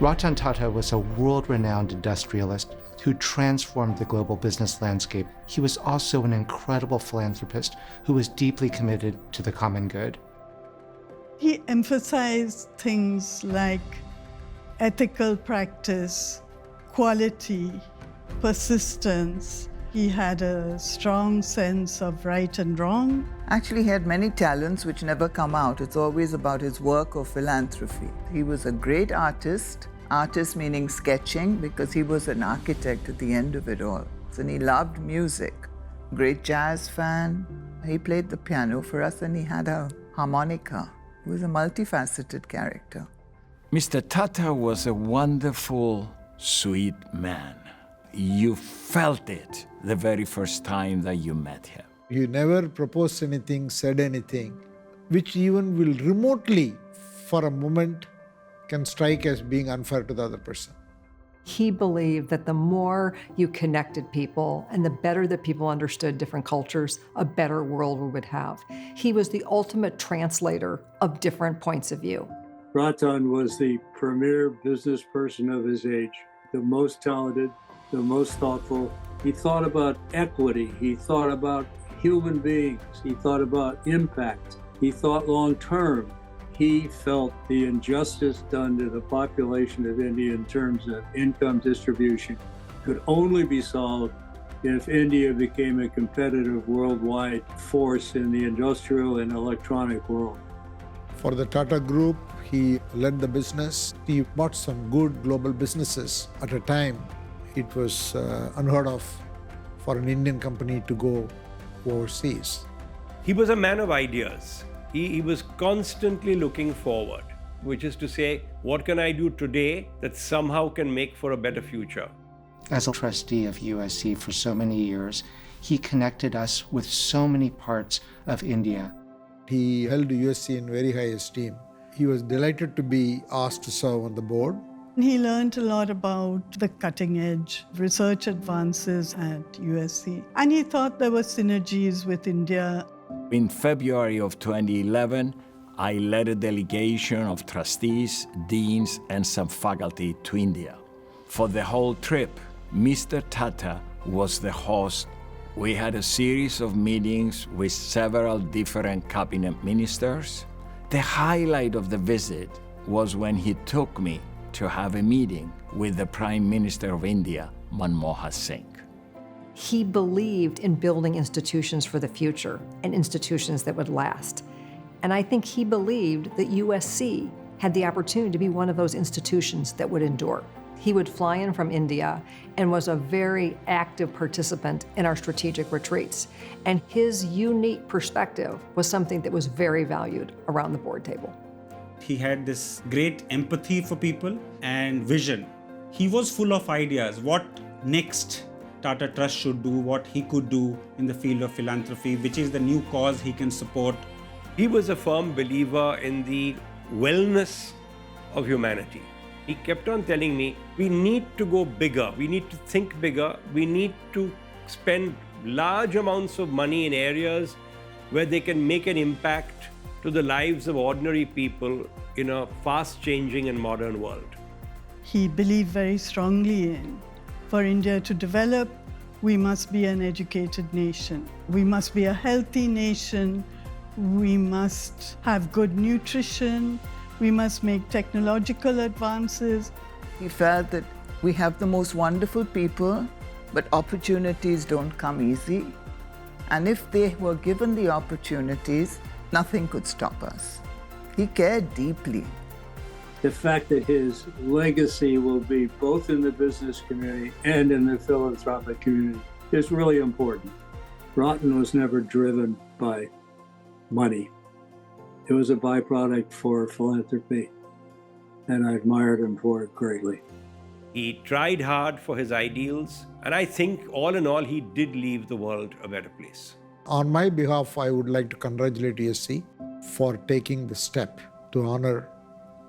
Ratan Tata was a world-renowned industrialist who transformed the global business landscape. He was also an incredible philanthropist who was deeply committed to the common good. He emphasized things like ethical practice, quality, persistence. He had a strong sense of right and wrong. Actually, he had many talents which never come out. It's always about his work or philanthropy. He was a great artist meaning sketching, because he was an architect at the end of it all. And he loved music. Great jazz fan. He played the piano for us and he had a harmonica. He was a multifaceted character. Mr. Tata was a wonderful, sweet man. You felt it the very first time that you met him. He never proposed anything, said anything, which even will remotely, for a moment, can strike as being unfair to the other person. He believed that the more you connected people and the better that people understood different cultures, a better world we would have. He was the ultimate translator of different points of view. Ratan was the premier business person of his age, the most talented, the most thoughtful. He thought about equity. He thought about human beings. He thought about impact. He thought long term. He felt the injustice done to the population of India in terms of income distribution could only be solved if India became a competitive worldwide force in the industrial and electronic world. For the Tata Group, he led the business. He bought some good global businesses at a time. It was unheard of for an Indian company to go overseas. He was a man of ideas. He was constantly looking forward, which is to say, what can I do today that somehow can make for a better future? As a trustee of USC for so many years, he connected us with so many parts of India. He held USC in very high esteem. He was delighted to be asked to serve on the board. He learned a lot about the cutting-edge research advances at USC, and he thought there were synergies with India. In February of 2011, I led a delegation of trustees, deans, and some faculty to India. For the whole trip, Mr. Tata was the host. We had a series of meetings with several different cabinet ministers. The highlight of the visit was when he took me to have a meeting with the Prime Minister of India, Manmohan Singh. He believed in building institutions for the future and institutions that would last. And I think he believed that USC had the opportunity to be one of those institutions that would endure. He would fly in from India and was a very active participant in our strategic retreats. And his unique perspective was something that was very valued around the board table. He had this great empathy for people and vision. He was full of ideas. What next Tata Trust should do, what he could do in the field of philanthropy, which is the new cause he can support. He was a firm believer in the wellness of humanity. He kept on telling me, we need to go bigger, we need to think bigger, we need to spend large amounts of money in areas where they can make an impact to the lives of ordinary people in a fast-changing and modern world. He believed very strongly in, for India to develop, we must be an educated nation. We must be a healthy nation. We must have good nutrition. We must make technological advances. He felt that we have the most wonderful people, but opportunities don't come easy. And if they were given the opportunities, nothing could stop us. He cared deeply. The fact that his legacy will be both in the business community and in the philanthropic community is really important. Ratan was never driven by money. It was a byproduct for philanthropy, and I admired him for it greatly. He tried hard for his ideals, and I think all in all, he did leave the world a better place. On my behalf, I would like to congratulate USC for taking the step to honor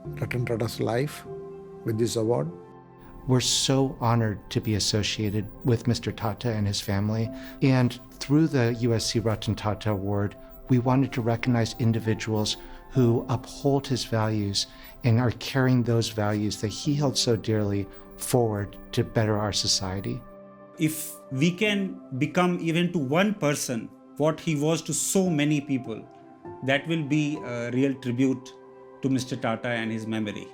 Ratan Tata's life with this award. We're so honored to be associated with Mr. Tata and his family. And through the USC-Ratan Tata Award, we wanted to recognize individuals who uphold his values and are carrying those values that he held so dearly forward to better our society. If we can become even to one person what he was to so many people, that will be a real tribute to Mr. Tata and his memory.